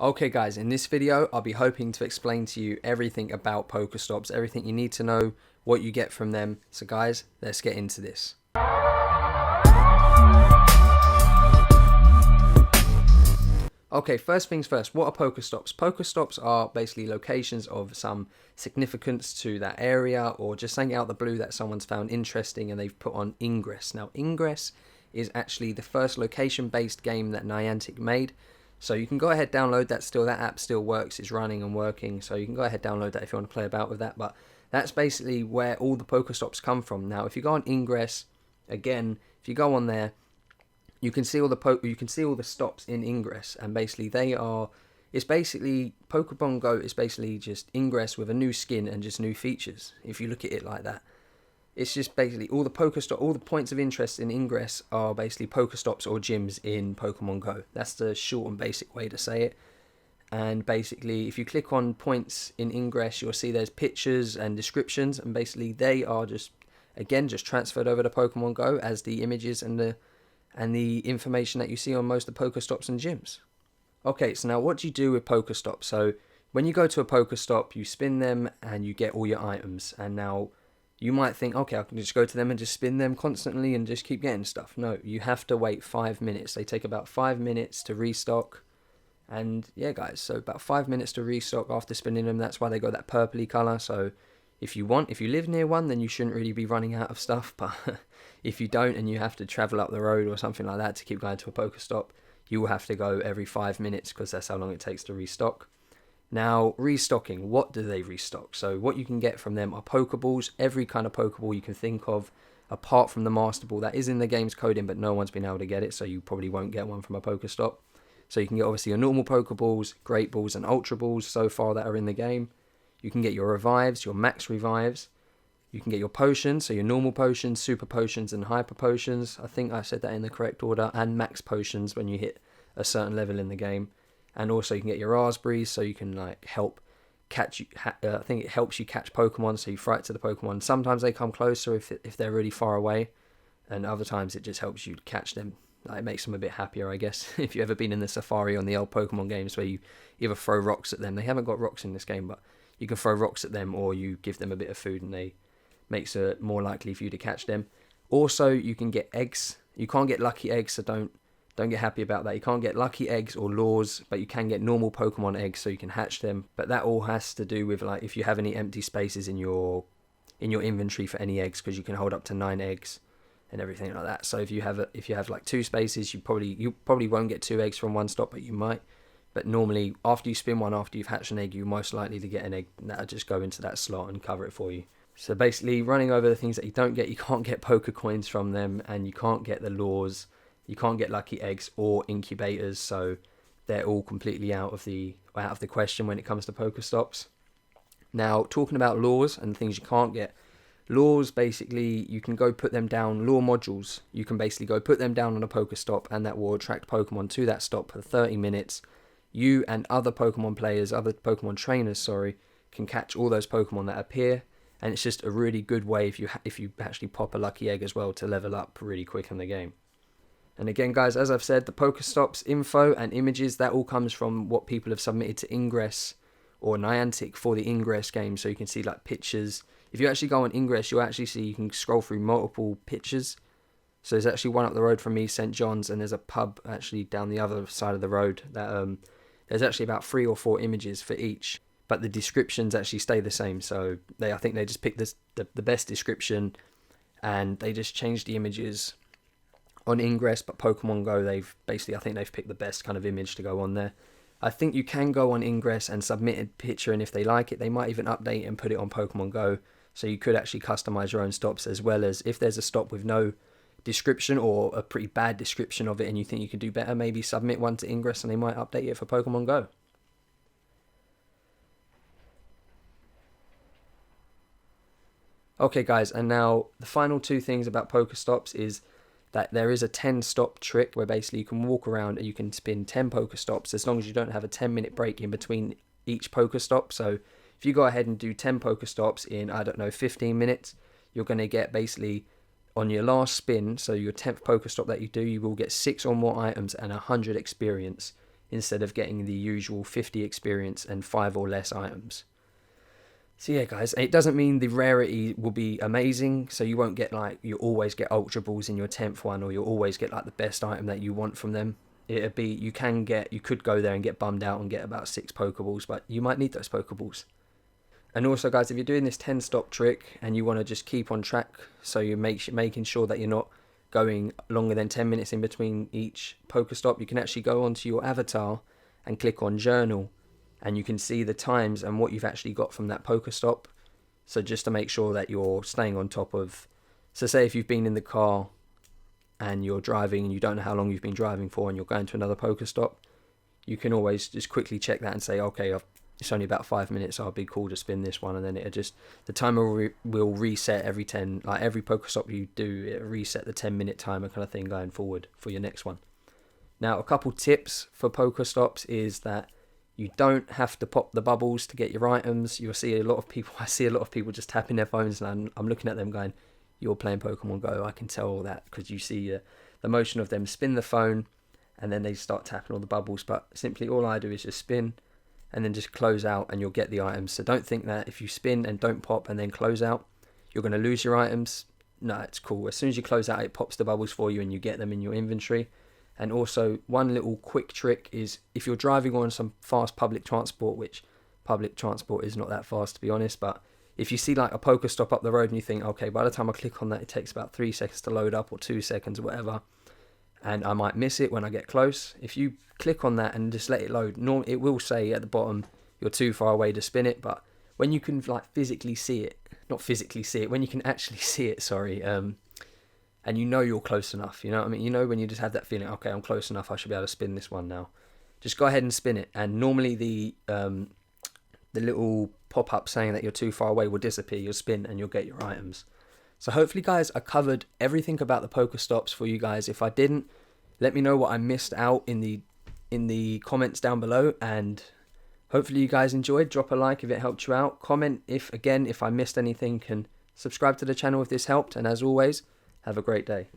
Okay guys, in this video I'll be hoping to explain to you everything about Pokestops, everything you need to know, what you get from them. So guys, let's get into this. Okay, first things first, what are Pokestops? Pokestops are basically locations of some significance to that area, or just something out of the blue that someone's found interesting and they've put on Ingress. Now Ingress is actually the first location-based game that Niantic made. So you can go ahead, download that still. That app still works, it's running and working. So you can go ahead, download that if you want to play about with that. But that's basically where all the Pokestops come from. Now, if you go on Ingress, again, if you go on there, you can see all the stops in Ingress, and basically it's basically Pokemon Go is basically just Ingress with a new skin and just new features. If you look at it like that. It's just basically all the points of interest in Ingress are basically Pokestops or gyms in Pokemon Go. That's the short and basic way to say it. And basically, if you click on points in Ingress, you'll see there's pictures and descriptions, and basically they are just transferred over to Pokemon Go as the images and the information that you see on most of the Pokestops and gyms. Okay, so now what do you do with Pokestops? So when you go to a Pokestop, you spin them and you get all your items. And now you might think, okay, I can just go to them and just spin them constantly and just keep getting stuff. No, you have to wait 5 minutes. They take about 5 minutes to restock. And yeah, guys, so about 5 minutes to restock after spinning them. That's why they got that purpley colour. So if you live near one, then you shouldn't really be running out of stuff. But if you don't and you have to travel up the road or something like that to keep going to a Pokestop, you will have to go every 5 minutes because that's how long it takes to restock. Now, restocking, what do they restock? So what you can get from them are Pokeballs, every kind of Pokeball you can think of, apart from the Master Ball. That is in the game's coding, but no one's been able to get it, so you probably won't get one from a Pokestop. So you can get obviously your normal Pokeballs, Great Balls, and Ultra Balls so far that are in the game. You can get your Revives, your Max Revives. You can get your Potions, so your normal Potions, Super Potions, and Hyper Potions. I think I said that in the correct order. And Max Potions when you hit a certain level in the game. And also you can get your raspberries, so you can help catch. I think it helps you catch Pokemon, so you throw it to the Pokemon. Sometimes they come closer if they're really far away, and other times it just helps you catch them. It makes them a bit happier, I guess. If you've ever been in the Safari on the old Pokemon games where you either throw rocks at them. They haven't got rocks in this game, but you can throw rocks at them, or you give them a bit of food, and they makes it more likely for you to catch them. Also, you can get eggs. You can't get lucky eggs, so don't get happy about that. You can't get lucky eggs or lures, but you can get normal Pokemon eggs, so you can hatch them. But that all has to do with if you have any empty spaces in your inventory for any eggs, because you can hold up to 9 eggs and everything like that. So if you have like 2 spaces, you probably won't get 2 eggs from one stop, but you might. But normally, after you spin one, after you've hatched an egg, you're most likely to get an egg, and that'll just go into that slot and cover it for you. So basically, running over the things that you don't get, you can't get Poke Coins from them, and you can't get the lures. You can't get lucky eggs or incubators, so they're all completely out of the question when it comes to Pokestops. Now, talking about lures and things you can't get. Lures, basically, you can go put them down. Lure modules, you can basically go put them down on a Pokestop, and that will attract Pokemon to that stop for 30 minutes. You and other Pokemon players, other Pokemon trainers, can catch all those Pokemon that appear. And it's just a really good way if you actually pop a lucky egg as well to level up really quick in the game. And again, guys, as I've said, the Pokestops info and images, that all comes from what people have submitted to Ingress or Niantic for the Ingress game. So you can see pictures. If you actually go on Ingress, you'll actually see you can scroll through multiple pictures. So there's actually one up the road from me, St. John's, and there's a pub actually down the other side of the road. That there's actually about 3 or 4 images for each, but the descriptions actually stay the same. So I think they just picked the best description, and they just changed the images on Ingress, but Pokemon Go, I think they've picked the best kind of image to go on there. I think you can go on Ingress and submit a picture, and if they like it, they might even update and put it on Pokemon Go, so you could actually customize your own stops, as well as if there's a stop with no description or a pretty bad description of it and you think you could do better, maybe submit one to Ingress and they might update it for Pokemon Go. Okay guys, and now the final 2 things about Pokestops is that there is a 10 stop trick where basically you can walk around and you can spin 10 Pokestops as long as you don't have a 10-minute break in between each Pokestop. So if you go ahead and do 10 Pokestops in, 15 minutes, you're going to get basically on your last spin, so your 10th Pokestop that you do, you will get 6 or more items and 100 experience instead of getting the usual 50 experience and 5 or less items. So yeah, guys, it doesn't mean the rarity will be amazing, so you won't get like, you always get Ultra Balls in your 10th one, or you'll always get like the best item that you want from them. It'd be, you could go there and get bummed out and get about 6 Pokeballs, but you might need those Pokeballs. And also, guys, if you're doing this 10 stop trick and you want to just keep on track, so you're making sure that you're not going longer than 10 minutes in between each Pokestop, you can actually go onto your avatar and click on journal, and you can see the times and what you've actually got from that Pokestop. So just to make sure that you're staying on top of, so say if you've been in the car and you're driving and you don't know how long you've been driving for and you're going to another Pokestop, you can always just quickly check that and say, okay, it's only about 5 minutes, so I'll be cool to spin this one, and then the timer will reset every 10, like every Pokestop you do, it'll reset the 10-minute timer kind of thing going forward for your next one. Now, a couple tips for Pokestops is that you don't have to pop the bubbles to get your items. I see a lot of people just tapping their phones, and I'm looking at them going, you're playing Pokemon Go. I can tell that because you see the motion of them spin the phone and then they start tapping all the bubbles. But simply all I do is just spin and then just close out and you'll get the items. So don't think that if you spin and don't pop and then close out, you're going to lose your items. No, it's cool. As soon as you close out, it pops the bubbles for you and you get them in your inventory. And also, one little quick trick is if you're driving on some fast public transport, which public transport is not that fast to be honest, but if you see like a Pokestop up the road and you think, okay, by the time I click on that, it takes about 3 seconds to load up or 2 seconds or whatever, and I might miss it when I get close. If you click on that and just let it load, it will say at the bottom, you're too far away to spin it, but when you can like physically see it, when you can actually see it, and you know you're close enough, you know what I mean? You know when you just have that feeling, okay, I'm close enough, I should be able to spin this one now. Just go ahead and spin it, and normally the little pop-up saying that you're too far away will disappear. You'll spin and you'll get your items. So hopefully, guys, I covered everything about the Pokestops for you guys. If I didn't, let me know what I missed out in the comments down below, and hopefully you guys enjoyed. Drop a like if it helped you out. Comment if I missed anything, and subscribe to the channel if this helped. And as always, have a great day.